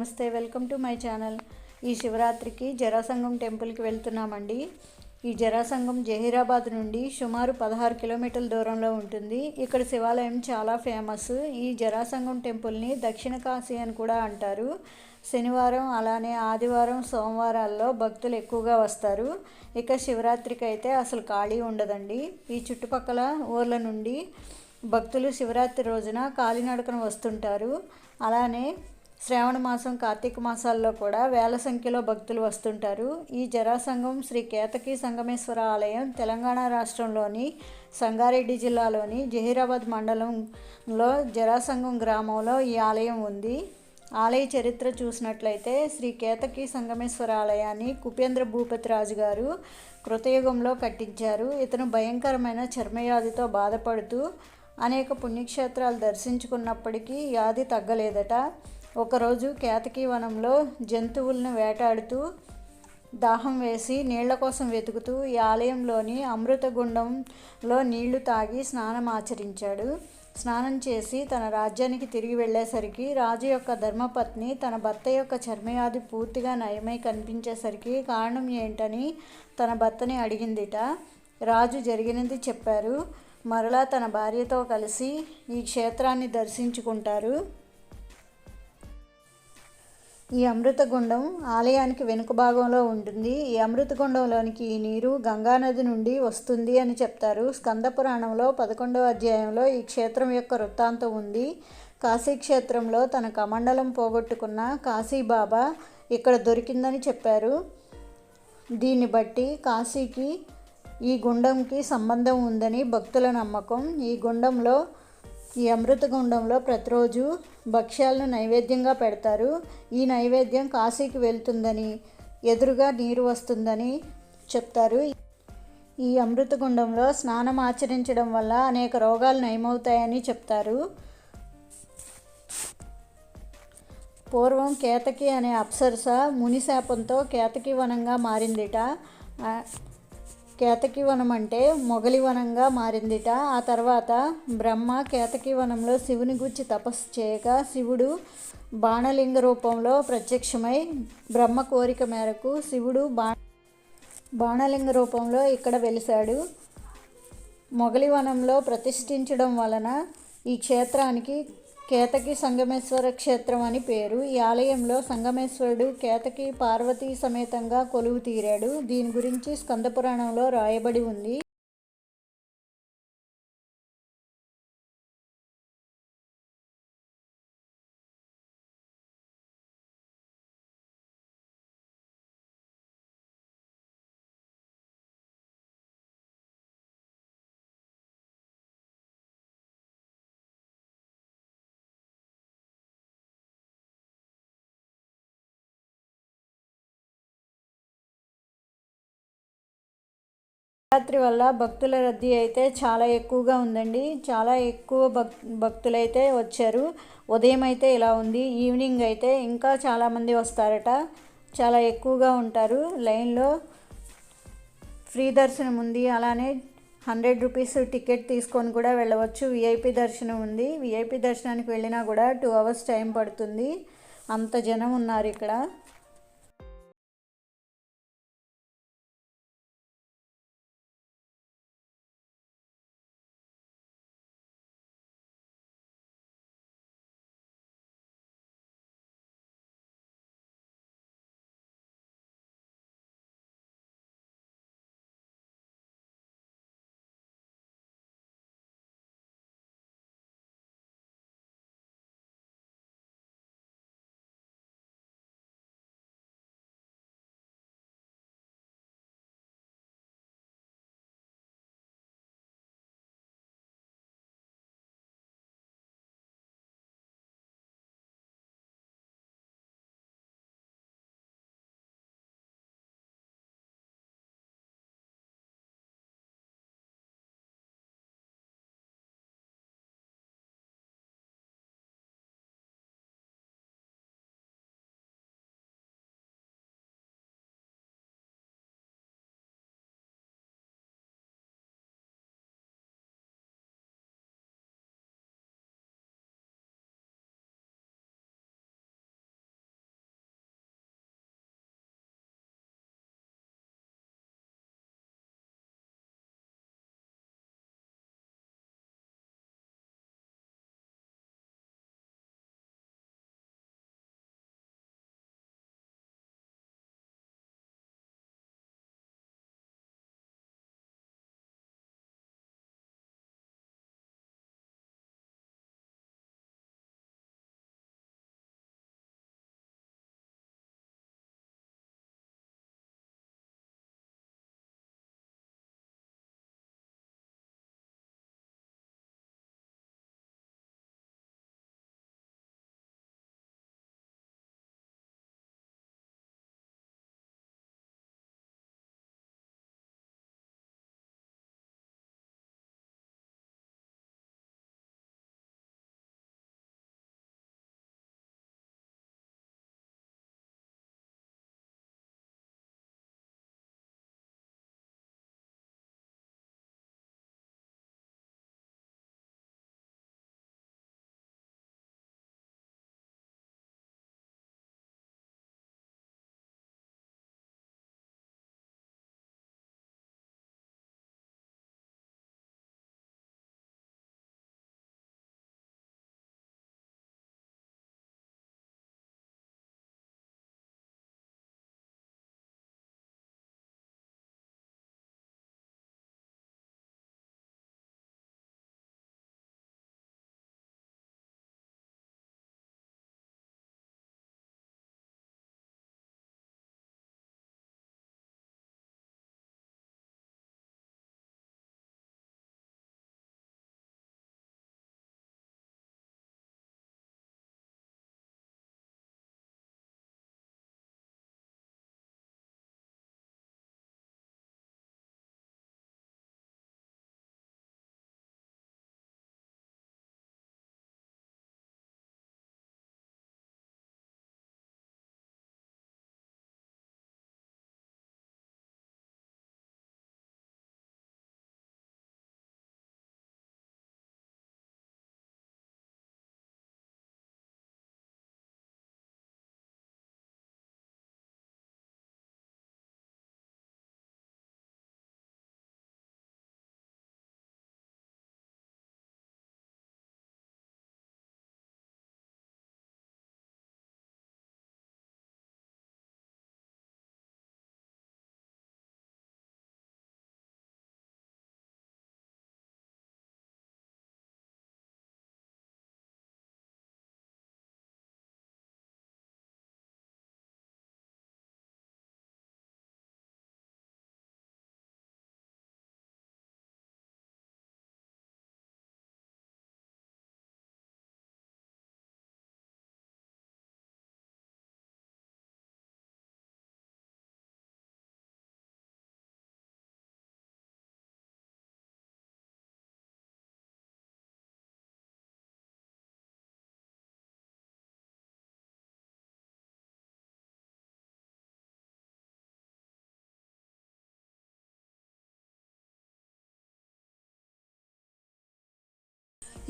నమస్తే, welcome to my channel. ఈ శివరాత్రికి జరాసంగం టెంపుల్కి వెళ్తున్నామండి. ఈ జరాసంగం జహీరాబాద్ నుండి సుమారు 16 కిలోమీటర్ల దూరంలో ఉంటుంది. ఇక్కడ శివాలయం చాలా ఫేమస్. ఈ జరాసంగం టెంపుల్ని దక్షిణ కాశీ అని కూడా అంటారు. శనివారం అలానే ఆదివారం, సోమవారాల్లో భక్తులు ఎక్కువగా వస్తారు. ఇక శివరాత్రికి అయితే అసలు ఖాళీ ఉండదండి. ఈ చుట్టుపక్కల ఊర్ల నుండి భక్తులు శివరాత్రి రోజున కాలినడకన వస్తుంటారు. అలానే శ్రావణ మాసం, కార్తీక మాసాల్లో కూడా వేల సంఖ్యలో భక్తులు వస్తుంటారు. ఈ జరాసంగం శ్రీ కేతకి సంగమేశ్వర ఆలయం తెలంగాణ రాష్ట్రంలోని సంగారెడ్డి జిల్లాలోని జహీరాబాద్ మండలంలో జరాసంగం గ్రామంలో ఈ ఆలయం ఉంది. ఆలయ చరిత్ర చూసినట్లయితే శ్రీ కేతకి సంగమేశ్వర ఆలయాన్ని కుపేంద్ర భూపతి రాజు గారు కృతయుగంలో కట్టించారు. ఇతను భయంకరమైన చర్మవ్యాధితో బాధపడుతూ అనేక పుణ్యక్షేత్రాలు దర్శించుకున్నప్పటికీ వ్యాధి తగ్గలేదట. ఒకరోజు కేతకీ వనంలో జంతువులను వేటాడుతూ దాహం వేసి నీళ్ల కోసం వెతుకుతూ ఈ ఆలయంలోని అమృత గుండంలో నీళ్లు తాగి స్నానం ఆచరించాడు. స్నానం చేసి తన రాజ్యానికి తిరిగి వెళ్ళేసరికి రాజు యొక్క ధర్మపత్ని తన భర్త యొక్క చర్మవ్యాధి పూర్తిగా నయమై కనిపించేసరికి కారణం ఏంటని తన భర్తని అడిగిందిట. రాజు జరిగినది చెప్పారు. మరలా తన భార్యతో కలిసి ఈ క్షేత్రాన్ని దర్శించుకుంటారు. ఈ అమృతగుండం ఆలయానికి వెనుక భాగంలో ఉంటుంది. ఈ అమృతగుండంలోనికి ఈ నీరు గంగానది నుండి వస్తుంది అని చెప్తారు. స్కంద పురాణంలో 11వ అధ్యాయంలో ఈ క్షేత్రం యొక్క వృత్తాంతం ఉంది. కాశీ క్షేత్రంలో తన కమండలం పోగొట్టుకున్న కాశీబాబా ఇక్కడ దొరికిందని చెప్పారు. దీన్ని బట్టి కాశీకి ఈ గుండంకి సంబంధం ఉందని భక్తుల నమ్మకం. ఈ అమృత గుండంలో ప్రతిరోజు భక్ష్యాలను నైవేద్యంగా పెడతారు. ఈ నైవేద్యం కాశీకి వెళ్తుందని, ఎదురుగా నీరు వస్తుందని చెప్తారు. ఈ అమృత గుండంలో స్నానం ఆచరించడం వల్ల అనేక రోగాలు నయమవుతాయని చెప్తారు. పూర్వం కేతకి అనే అప్సరస ముని శాపంతో కేతకి వనంగా మారిందిట. కేతకి వనం అంటే మొగలి వనంగా మారిందిట. ఆ తర్వాత బ్రహ్మ కేతకి వనంలో శివుని గురించి తపస్సు చేయగా శివుడు బాణలింగ రూపంలో ప్రత్యక్షమై బ్రహ్మ కోరిక మేరకు శివుడు బాణలింగ రూపంలో ఇక్కడ వెలిశాడు. మొగలి వనంలో ప్రతిష్ఠించడం వలన ఈ క్షేత్రానికి కేతకి సంగమేశ్వర క్షేత్రం అని పేరు. ఈ ఆలయంలో సంగమేశ్వరుడు కేతకి పార్వతీ సమేతంగా కొలువు తీరాడు. దీని గురించి స్కంద పురాణంలో రాయబడి ఉంది. శివరాత్రి వల్ల భక్తుల రద్దీ అయితే చాలా ఎక్కువగా ఉందండి. చాలా ఎక్కువ భక్తులైతే వచ్చారు. ఉదయం అయితే ఇలా ఉంది, ఈవినింగ్ అయితే ఇంకా చాలామంది వస్తారట. చాలా ఎక్కువగా ఉంటారు. లైన్లో ఫ్రీ దర్శనం ఉంది. అలానే 100 రూపీస్ టికెట్ తీసుకొని కూడా వెళ్ళవచ్చు. విఐపి దర్శనం ఉంది. విఐపి దర్శనానికి వెళ్ళినా కూడా 2 అవర్స్ టైం పడుతుంది. అంత జనం ఉన్నారు ఇక్కడ.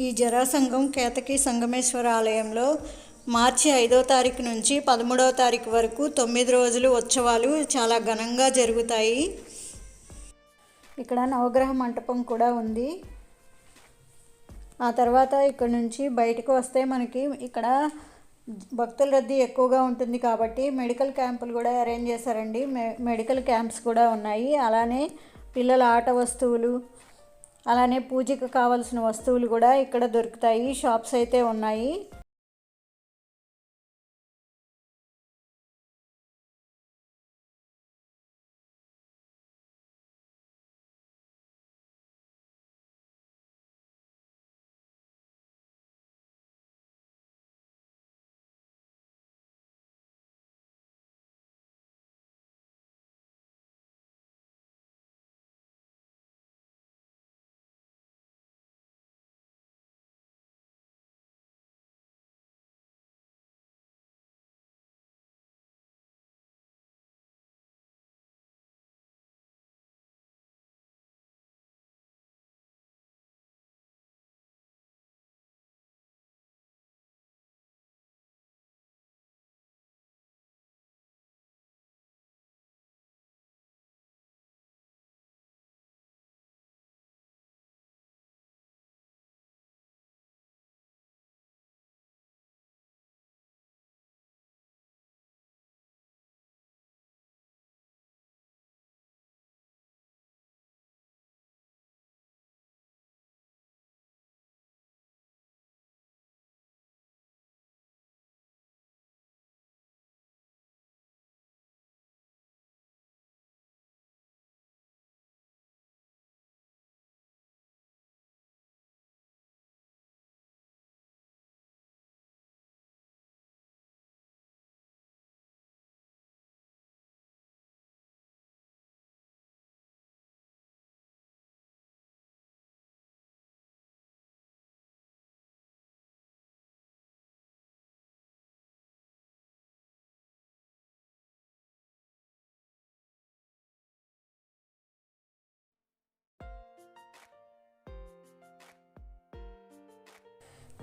ఈ జరాసంగం కేతకి సంగమేశ్వర ఆలయంలో మార్చి 5వ తారీఖు నుంచి 13వ తారీఖు వరకు 9 రోజులు ఉత్సవాలు చాలా ఘనంగా జరుగుతాయి. ఇక్కడ నవగ్రహ మంటపం కూడా ఉంది. ఆ తర్వాత ఇక్కడ నుంచి బయటకు వస్తే మనకి ఇక్కడ భక్తుల రద్దీ ఎక్కువగా ఉంటుంది కాబట్టి మెడికల్ క్యాంపులు కూడా అరేంజ్ చేశారండి. మెడికల్ క్యాంప్స్ కూడా ఉన్నాయి. అలానే పిల్లల ఆట వస్తువులు, అలానే పూజకు కావాల్సిన వస్తువులు కూడా ఇక్కడ దొరుకుతాయి. షాప్స్ అయితే ఉన్నాయి.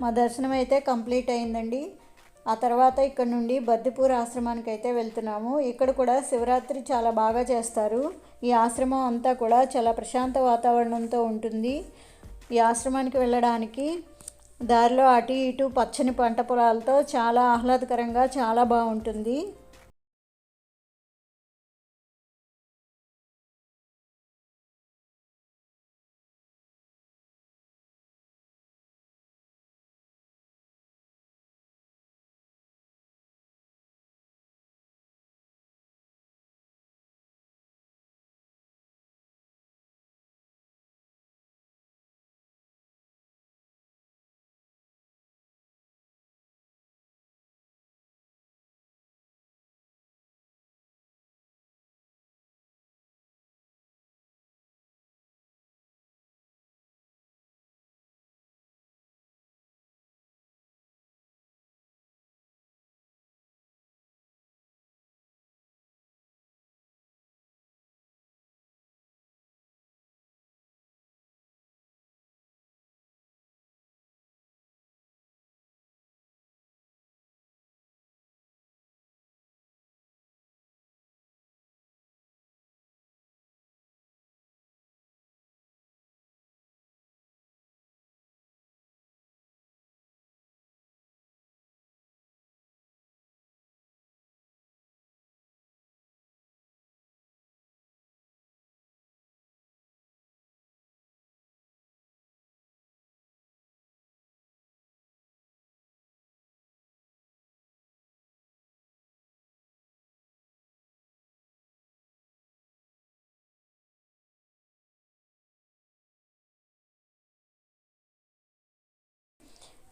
మా దర్శనం అయితే కంప్లీట్ అయిందండి. ఆ తర్వాత ఇక్కడ నుండి బద్దిపూర్ ఆశ్రమానికి అయితే వెళ్తున్నాము. ఇక్కడ కూడా శివరాత్రి చాలా బాగా చేస్తారు. ఈ ఆశ్రమం అంతా కూడా చాలా ప్రశాంత వాతావరణంతో ఉంటుంది. ఈ ఆశ్రమానికి వెళ్ళడానికి దారిలో అటు ఇటు పచ్చని పంట పొలాలతో చాలా ఆహ్లాదకరంగా చాలా బాగుంటుంది.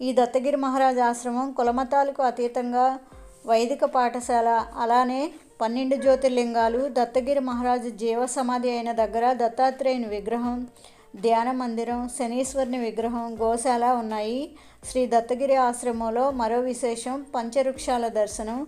ఈ దత్తగిరి మహారాజ్ ఆశ్రమం కులమతాలకు అతీతంగా వైదిక పాఠశాల, అలానే 12 జ్యోతిర్లింగాలు, దత్తగిరి మహారాజు జీవ సమాధి అయిన దగ్గర దత్తాత్రేయుని విగ్రహం, ధ్యాన మందిరం, శనీశ్వరుని విగ్రహం, గోశాల ఉన్నాయి. శ్రీ దత్తగిరి ఆశ్రమంలో మరో విశేషం పంచవృక్షాల దర్శనం.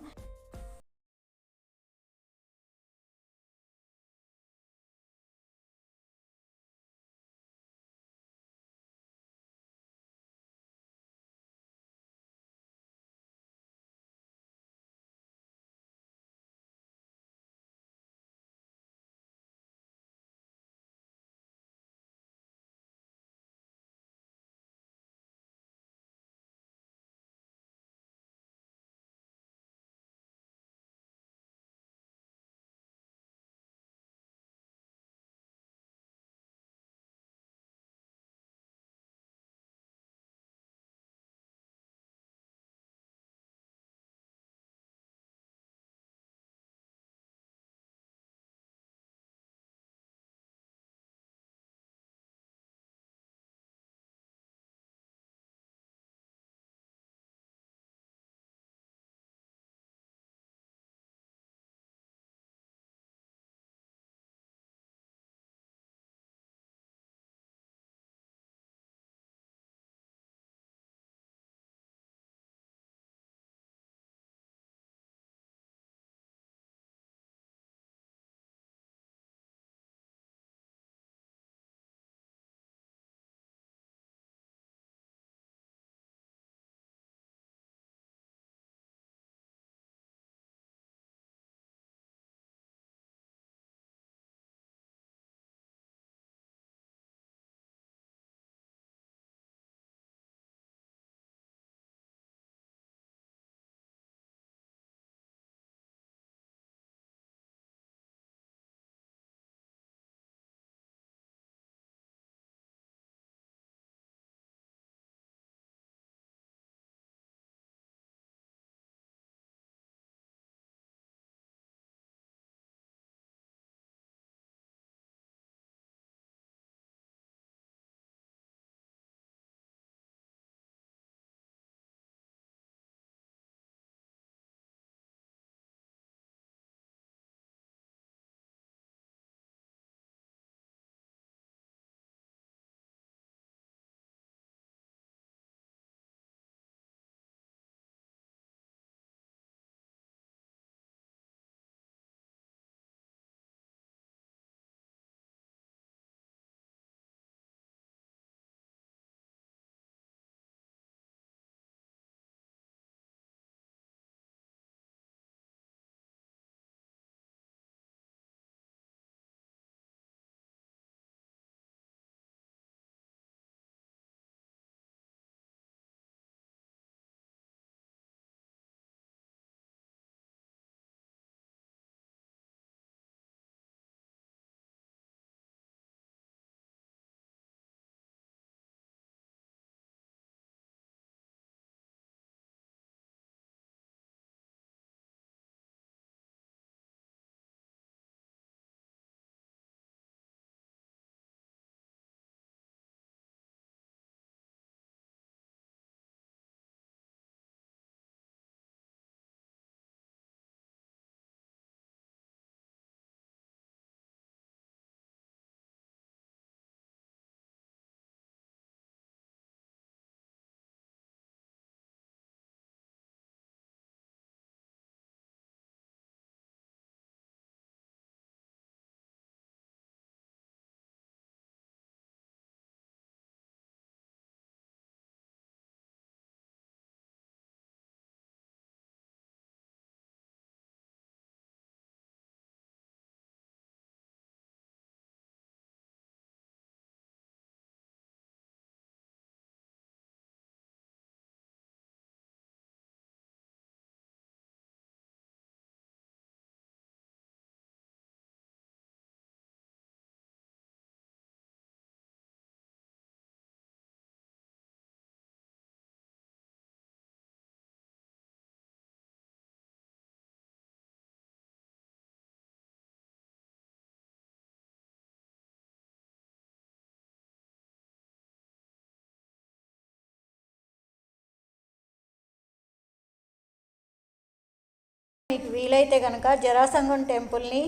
మీకు వీలైతే కనుక జరాసంగం టెంపుల్ని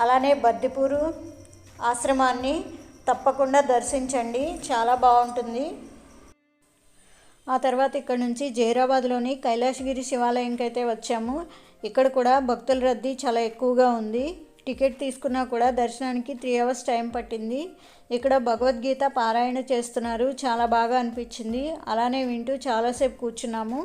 అలానే బద్దిపూరు ఆశ్రమాన్ని తప్పకుండా దర్శించండి, చాలా బాగుంటుంది. ఆ తర్వాత ఇక్కడ నుంచి జహీరాబాద్లోని కైలాసగిరి శివాలయంకి అయితే వచ్చాము. ఇక్కడ కూడా భక్తుల రద్దీ చాలా ఎక్కువగా ఉంది. టికెట్ తీసుకున్నా కూడా దర్శనానికి 3 hours టైం పట్టింది. ఇక్కడ భగవద్గీత పారాయణ చేస్తున్నారు, చాలా బాగా అనిపించింది. అలానే వింటూ చాలాసేపు కూర్చున్నాము.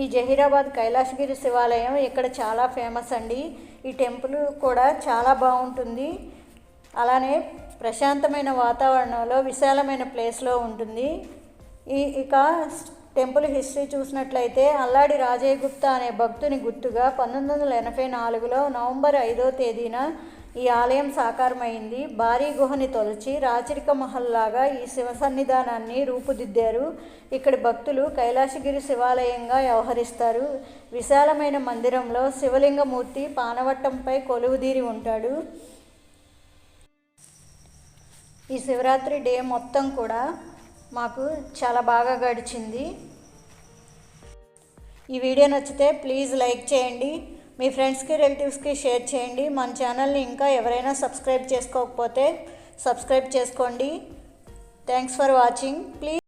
ఈ జహీరాబాద్ కైలాసగిరి శివాలయం ఇక్కడ చాలా ఫేమస్ అండి. ఈ టెంపుల్ కూడా చాలా బాగుంటుంది. అలానే ప్రశాంతమైన వాతావరణంలో విశాలమైన ప్లేస్లో ఉంటుంది. ఇక టెంపుల్ హిస్టరీ చూసినట్లయితే అల్లాడి రాజయ్య గుప్తా అనే భక్తుని గుర్తుగా 1984లో నవంబర్ 5వ తేదీన ఈ ఆలయం సాకారమైంది. భారీ గుహని తొలచి రాచరిక మహల్లాగా ఈ శివ సన్నిధానాన్ని రూపుదిద్దారు. ఇక్కడి భక్తులు కైలాసగిరి శివాలయంగా వ్యవహరిస్తారు. విశాలమైన మందిరంలో శివలింగమూర్తి పానవట్టంపై కొలువుదీరి ఉంటాడు. ఈ శివరాత్రి డే మొత్తం కూడా మాకు చాలా బాగా గడిచింది. ఈ వీడియో నచ్చితే ప్లీజ్ లైక్ చేయండి, మీ ఫ్రెండ్స్కి రిలేటివ్స్కి షేర్ చేయండి. మన ఛానల్ని ఇంకా ఎవరైనా సబ్స్క్రైబ్ చేసుకోకపోతే సబ్స్క్రైబ్ చేసుకోండి. Thanks for watching. ప్లీజ్